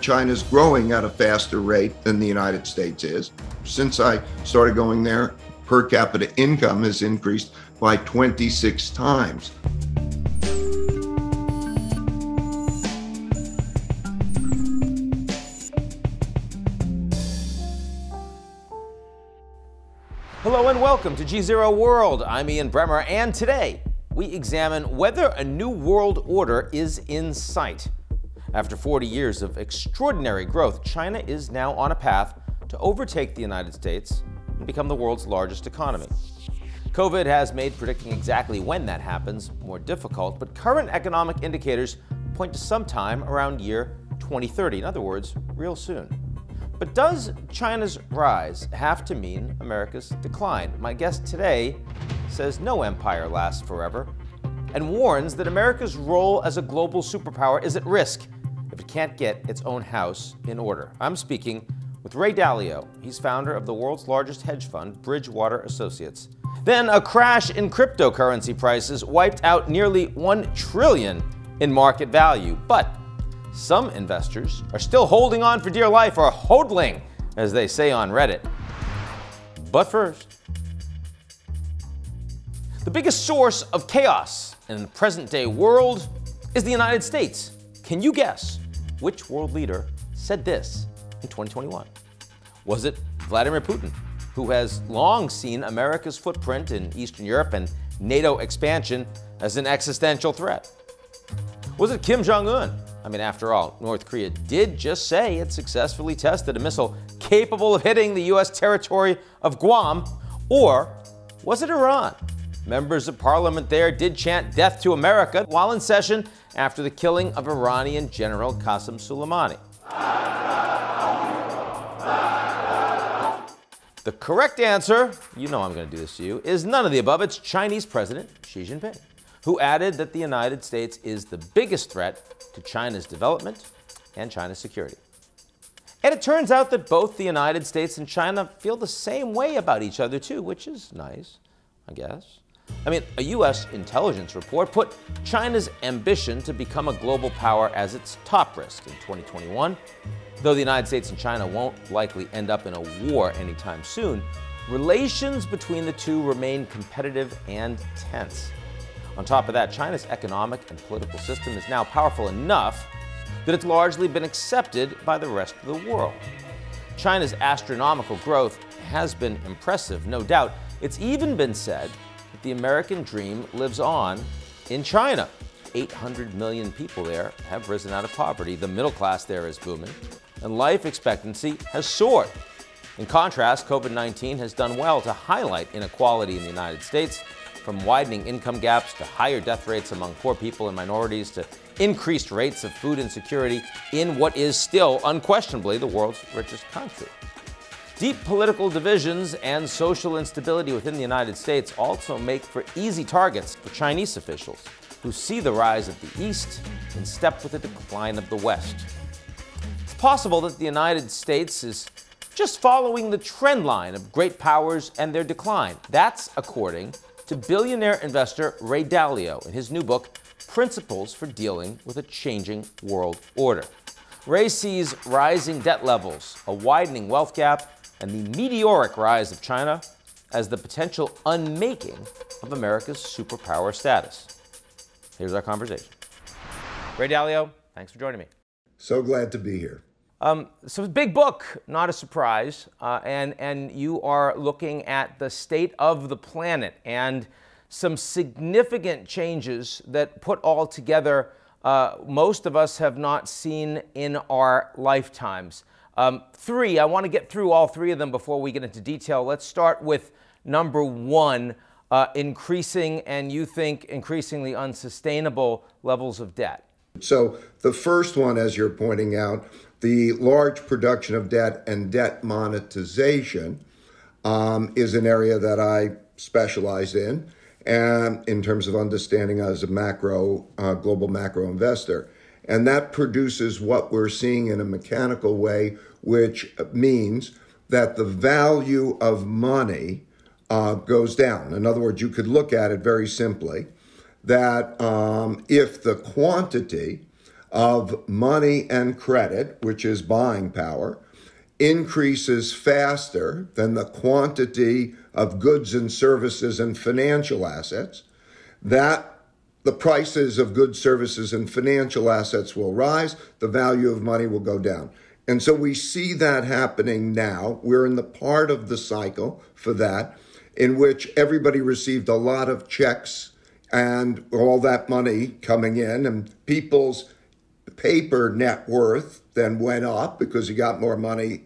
China's growing at a faster rate than the United States is. Since I started going there, per capita income has increased by 26 times. Hello and welcome to GZERO World. I'm Ian Bremmer, and today we examine whether a new world order is in sight. After 40 years of extraordinary growth, China is now on a path to overtake the United States and become the world's largest economy. COVID has made predicting exactly when that happens more difficult, but current economic indicators point to sometime around year 2030. In other words, real soon. But does China's rise have to mean America's decline? My guest today says no empire lasts forever and warns that America's role as a global superpower is at risk if it can't get its own house in order. I'm speaking with Ray Dalio. He's founder of the world's largest hedge fund, Bridgewater Associates. Then a crash in cryptocurrency prices wiped out nearly $1 trillion in market value. But some investors are still holding on for dear life, or hodling, as they say on Reddit. But first, the biggest source of chaos in the present-day world is the United States. Can you guess which world leader said this in 2021? Was it Vladimir Putin, who has long seen America's footprint in Eastern Europe and NATO expansion as an existential threat? Was it Kim Jong-un? I mean, after all, North Korea did just say it successfully tested a missile capable of hitting the U.S. territory of Guam. Or was it Iran? Members of parliament there did chant death to America while in session after the killing of Iranian General Qasem Soleimani. The correct answer, you know I'm going to do this to you, is none of the above. It's Chinese President Xi Jinping, who added that the United States is the biggest threat to China's development and China's security. And it turns out that both the United States and China feel the same way about each other too, which is nice, I guess. I mean, a U.S. intelligence report put China's ambition to become a global power as its top risk in 2021. Though the United States and China won't likely end up in a war anytime soon, relations between the two remain competitive and tense. On top of that, China's economic and political system is now powerful enough that it's largely been accepted by the rest of the world. China's astronomical growth has been impressive, no doubt. It's even been said that the American dream lives on in China. 800 million people there have risen out of poverty. The middle class there is booming, and life expectancy has soared. In contrast, COVID-19 has done well to highlight inequality in the United States, from widening income gaps to higher death rates among poor people and minorities to increased rates of food insecurity in what is still unquestionably the world's richest country. Deep political divisions and social instability within the United States also make for easy targets for Chinese officials who see the rise of the East in step with the decline of the West. It's possible that the United States is just following the trend line of great powers and their decline. That's according to billionaire investor Ray Dalio in his new book, Principles for Dealing with a Changing World Order. Ray sees rising debt levels, a widening wealth gap, and the meteoric rise of China as the potential unmaking of America's superpower status. Here's our conversation. Ray Dalio, thanks for joining me. So glad to be here. So big book, not a surprise, and you are looking at the state of the planet and some significant changes that put all together most of us have not seen in our lifetimes. Three, I want to get through all three of them before we get into detail. Let's start with number one, increasing, and you think increasingly unsustainable levels of debt. So the first one, as you're pointing out, the large production of debt and debt monetization is an area that I specialize in terms of understanding as a global macro investor. And that produces what we're seeing in a mechanical way, which means that the value of money goes down. In other words, you could look at it very simply, that if the quantity of money and credit, which is buying power, increases faster than the quantity of goods and services and financial assets, that the prices of goods, services, and financial assets will rise, the value of money will go down. And so we see that happening now. We're in the part of the cycle for that, in which everybody received a lot of checks and all that money coming in, and people's paper net worth then went up because you got more money.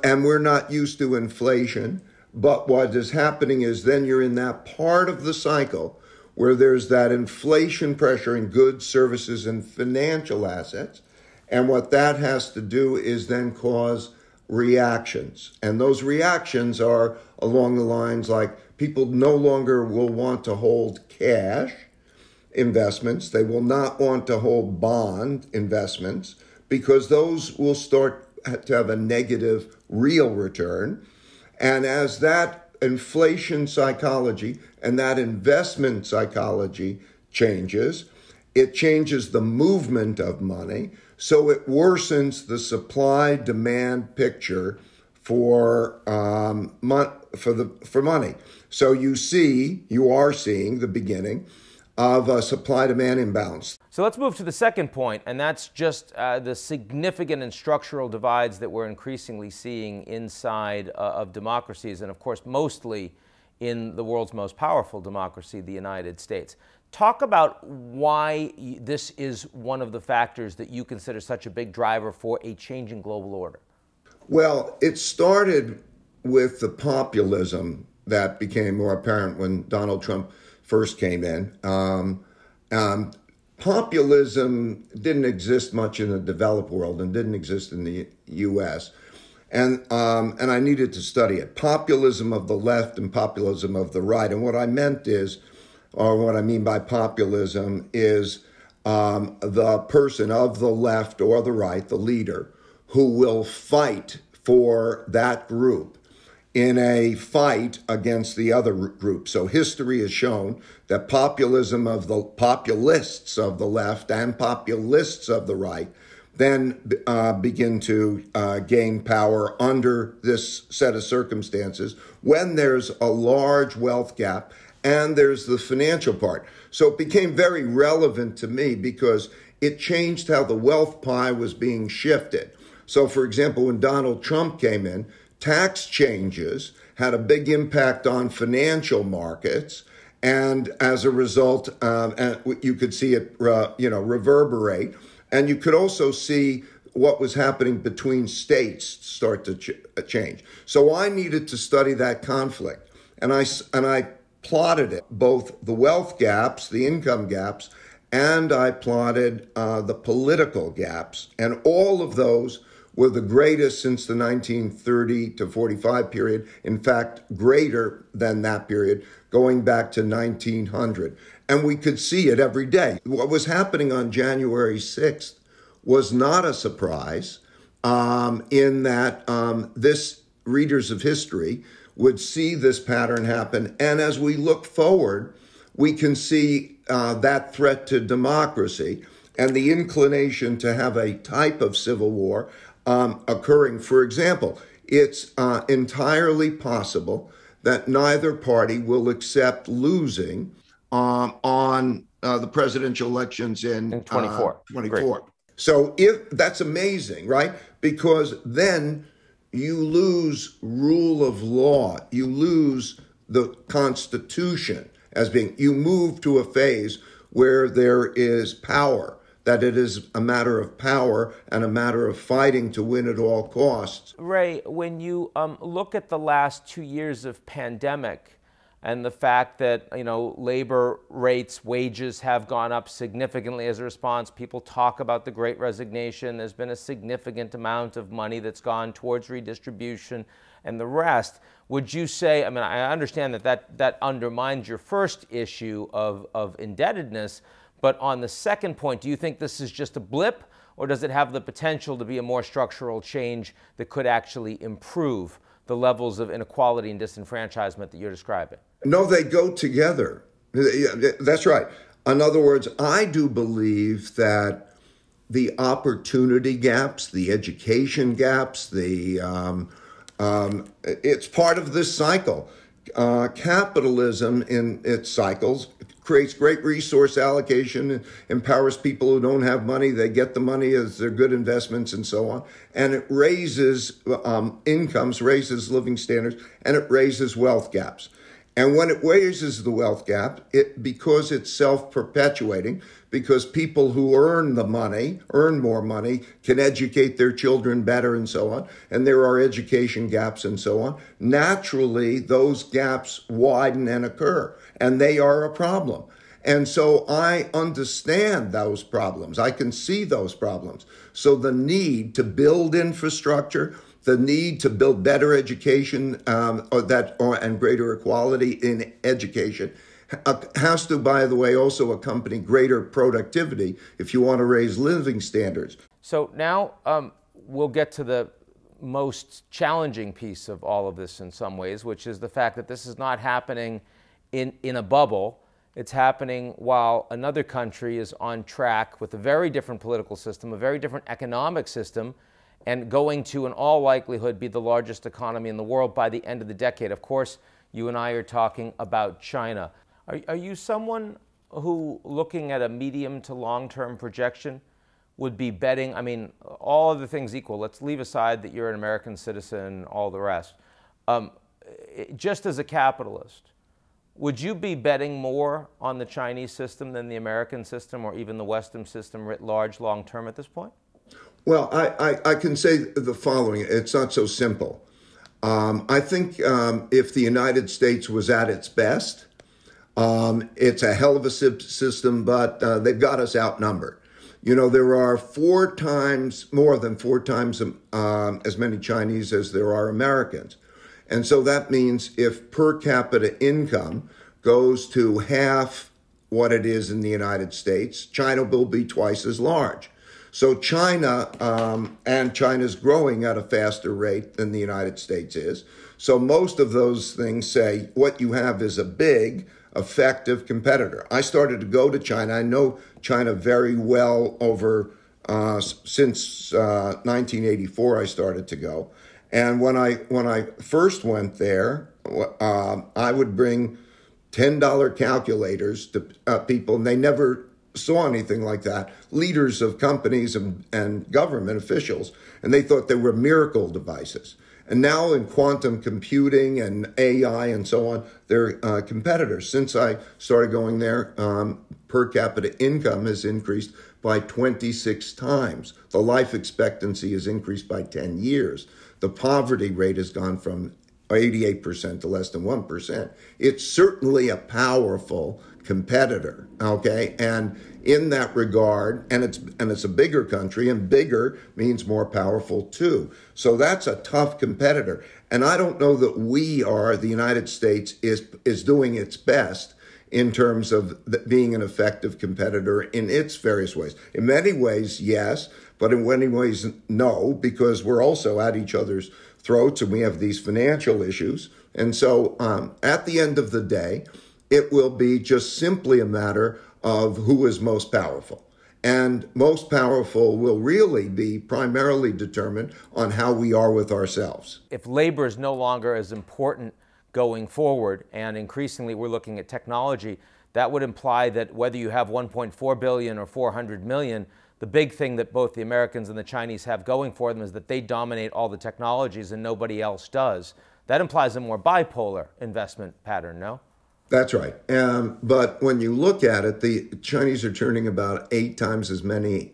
And we're not used to inflation. But what is happening is then you're in that part of the cycle where there's that inflation pressure in goods, services, and financial assets. And what that has to do is then cause reactions. And those reactions are along the lines like people no longer will want to hold cash investments. They will not want to hold bond investments because those will start to have a negative real return. And as that inflation psychology and that investment psychology changes, it changes the movement of money. So it worsens the supply-demand picture for money. So you are seeing the beginning of a supply-demand imbalance. So let's move to the second point, and that's just the significant and structural divides that we're increasingly seeing inside of democracies, and of course mostly in the world's most powerful democracy, the United States. Talk about why this is one of the factors that you consider such a big driver for a changing global order. Well, it started with the populism that became more apparent when Donald Trump first came in. Populism didn't exist much in the developed world and didn't exist in the U.S. And I needed to study it. Populism of the left and populism of the right. And what I meant is, or what I mean by populism is the person of the left or the right, the leader, who will fight for that group in a fight against the other group. So history has shown that populism of the populists of the left and populists of the right then begin to gain power under this set of circumstances when there's a large wealth gap and there's the financial part. So it became very relevant to me because it changed how the wealth pie was being shifted. So, for example, when Donald Trump came in, tax changes had a big impact on financial markets, and as a result, you could see it, reverberate, and you could also see what was happening between states start to change. So I needed to study that conflict, and I plotted it, both the wealth gaps, the income gaps, and I plotted the political gaps, and all of those were the greatest since the 1930 to 45 period. In fact, greater than that period, going back to 1900. And we could see it every day. What was happening on January 6th was not a surprise in that this readers of history would see this pattern happen. And as we look forward, we can see that threat to democracy and the inclination to have a type of civil war occurring. For example, it's entirely possible that neither party will accept losing on the presidential elections in 24. So if that's amazing, right? Because then you lose rule of law, you lose the Constitution as being, you move to a phase where there is power, that it is a matter of power and a matter of fighting to win at all costs. Ray, when you look at the last 2 years of pandemic and the fact that, labor rates, wages have gone up significantly as a response, people talk about the Great Resignation, there's been a significant amount of money that's gone towards redistribution and the rest. Would you say, I understand that undermines your first issue of indebtedness, but on the second point, do you think this is just a blip, or does it have the potential to be a more structural change that could actually improve the levels of inequality and disenfranchisement that you're describing? No, they go together. That's right. In other words, I do believe that the opportunity gaps, the education gaps, it's part of this cycle. Capitalism in its cycles creates great resource allocation, empowers people who don't have money. They get the money as they're good investments and so on. And it raises incomes, raises living standards, and it raises wealth gaps. And when it raises the wealth gap, because it's self-perpetuating, because people who earn more money, can educate their children better and so on, and there are education gaps and so on, naturally those gaps widen and occur, and they are a problem. And so I understand those problems. I can see those problems. So the need to build infrastructure, the need to build better education and greater equality in education has to, by the way, also accompany greater productivity if you want to raise living standards. So now we'll get to the most challenging piece of all of this in some ways, which is the fact that this is not happening in a bubble. It's happening while another country is on track with a very different political system, a very different economic system, and going to, in all likelihood, be the largest economy in the world by the end of the decade. Of course, you and I are talking about China. Are you someone who, looking at a medium to long-term projection, would be betting, I mean, all other things equal, let's leave aside that you're an American citizen, all the rest. Just as a capitalist, would you be betting more on the Chinese system than the American system or even the Western system writ large long-term at this point? Well, I can say the following. It's not so simple. I think if the United States was at its best, it's a hell of a system, but they've got us outnumbered. You know, there are more than four times as many Chinese as there are Americans. And so that means if per capita income goes to half what it is in the United States, China will be twice as large. So China, and China's growing at a faster rate than the United States is. So most of those things say what you have is a big, effective competitor. I started to go to China. I know China very well since 1984 I started to go. And when I first went there, I would bring $10 calculators to people, and they never saw anything like that. Leaders of companies and government officials, and they thought they were miracle devices. And now in quantum computing and AI and so on, they're competitors. Since I started going there, per capita income has increased by 26 times. The life expectancy has increased by 10 years. The poverty rate has gone from 88% to less than 1%. It's certainly a powerful competitor, okay? And in that regard, and it's a bigger country, and bigger means more powerful too. So that's a tough competitor. And I don't know that the United States is doing its best in terms of being an effective competitor in its various ways. In many ways, yes, but in many ways, no, because we're also at each other's throats and we have these financial issues. And so at the end of the day, it will be just simply a matter of who is most powerful. And most powerful will really be primarily determined on how we are with ourselves. If labor is no longer as important going forward, and increasingly we're looking at technology, that would imply that whether you have 1.4 billion or 400 million, the big thing that both the Americans and the Chinese have going for them is that they dominate all the technologies and nobody else does. That implies a more bipolar investment pattern, no? That's right. But when you look at it, the Chinese are turning about 8 times as many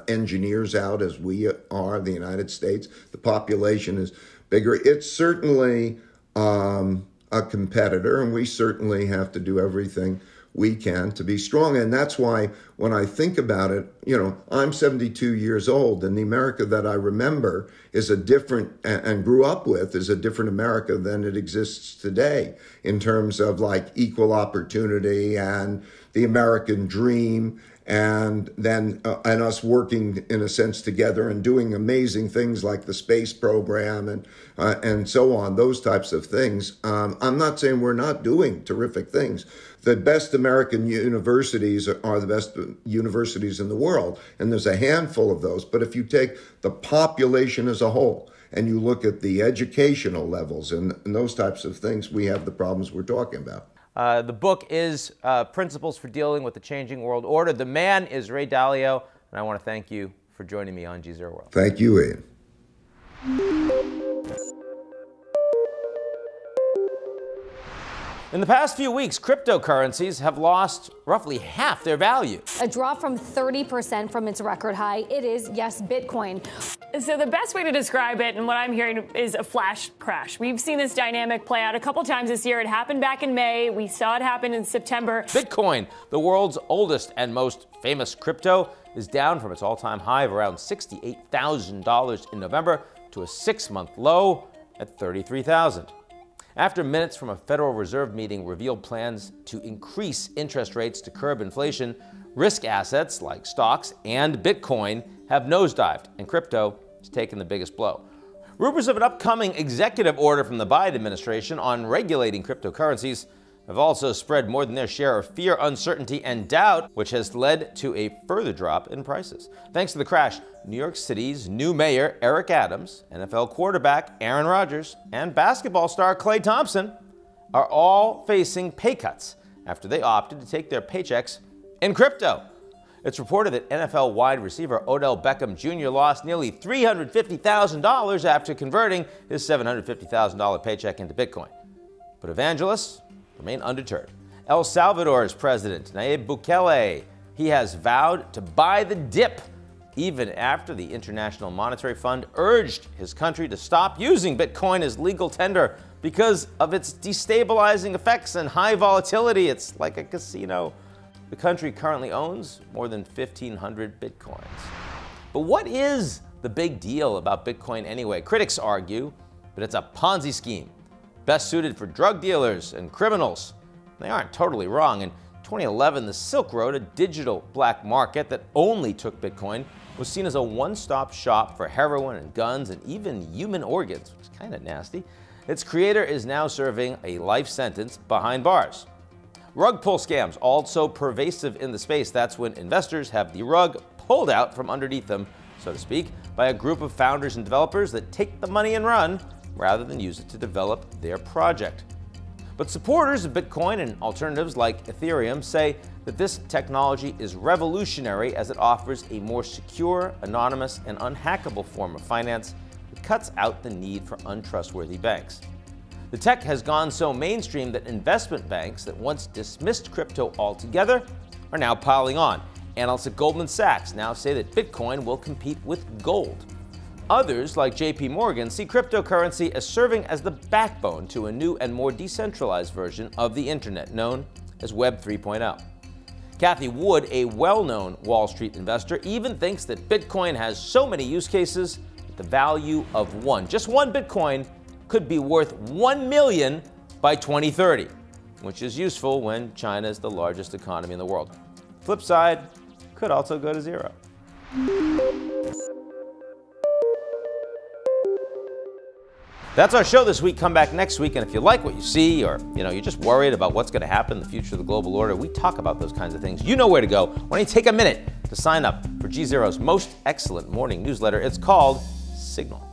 engineers out as we are, the United States. The population is bigger. It's certainly a competitor, and we certainly have to do everything we can to be strong. And that's why when I think about it, you know, I'm 72 years old, and the America that I remember is a different, and grew up with, is a different America than it exists today in terms of like equal opportunity and the American dream and then and us working in a sense together and doing amazing things like the space program and so on, those types of things. I'm not saying we're not doing terrific things. The best American universities are the best universities in the world, and there's a handful of those. But if you take the population as a whole and you look at the educational levels and those types of things, we have the problems we're talking about. The book is Principles for Dealing with the Changing World Order. The man is Ray Dalio, and I want to thank you for joining me on GZERO World. Thank you, Ian. In the past few weeks, cryptocurrencies have lost roughly half their value. A drop from 30% from its record high. It is, yes, Bitcoin. So the best way to describe it, and what I'm hearing, is a flash crash. We've seen this dynamic play out a couple times this year. It happened back in May. We saw it happen in September. Bitcoin, the world's oldest and most famous crypto, is down from its all-time high of around $68,000 in November to a 6-month low at $33,000. After minutes from a Federal Reserve meeting revealed plans to increase interest rates to curb inflation, risk assets like stocks and Bitcoin have nosedived, and crypto has taken the biggest blow. Rumors of an upcoming executive order from the Biden administration on regulating cryptocurrencies have also spread more than their share of fear, uncertainty, and doubt, which has led to a further drop in prices. Thanks to the crash, New York City's new mayor, Eric Adams, NFL quarterback Aaron Rodgers, and basketball star Klay Thompson are all facing pay cuts after they opted to take their paychecks in crypto. It's reported that NFL wide receiver Odell Beckham Jr. lost nearly $350,000 after converting his $750,000 paycheck into Bitcoin. But evangelists remain undeterred. El Salvador's president, Nayib Bukele, he has vowed to buy the dip even after the International Monetary Fund urged his country to stop using Bitcoin as legal tender because of its destabilizing effects and high volatility. It's like a casino. The country currently owns more than 1,500 Bitcoins. But what is the big deal about Bitcoin anyway? Critics argue that it's a Ponzi scheme, best suited for drug dealers and criminals. They aren't totally wrong. In 2011, the Silk Road, a digital black market that only took Bitcoin, was seen as a one-stop shop for heroin and guns and even human organs, which is kind of nasty. Its creator is now serving a life sentence behind bars. Rug pull scams, also pervasive in the space. That's when investors have the rug pulled out from underneath them, so to speak, by a group of founders and developers that take the money and run rather than use it to develop their project. But supporters of Bitcoin and alternatives like Ethereum say that this technology is revolutionary as it offers a more secure, anonymous, and unhackable form of finance that cuts out the need for untrustworthy banks. The tech has gone so mainstream that investment banks that once dismissed crypto altogether are now piling on. Analysts at Goldman Sachs now say that Bitcoin will compete with gold. Others, like JP Morgan, see cryptocurrency as serving as the backbone to a new and more decentralized version of the internet known as Web 3.0. CATHIE Wood, a well-known Wall Street investor, even thinks that Bitcoin has so many use cases that the value of just one Bitcoin could be worth 1 million by 2030, which is useful when China is the largest economy in the world. Flip side, could also go to zero. That's our show this week. Come back next week, and if you like what you see, or you're just worried about what's going to happen in the future of the global order, we talk about those kinds of things. You know where to go. Why don't you take a minute to sign up for GZERO's most excellent morning newsletter? It's called Signal.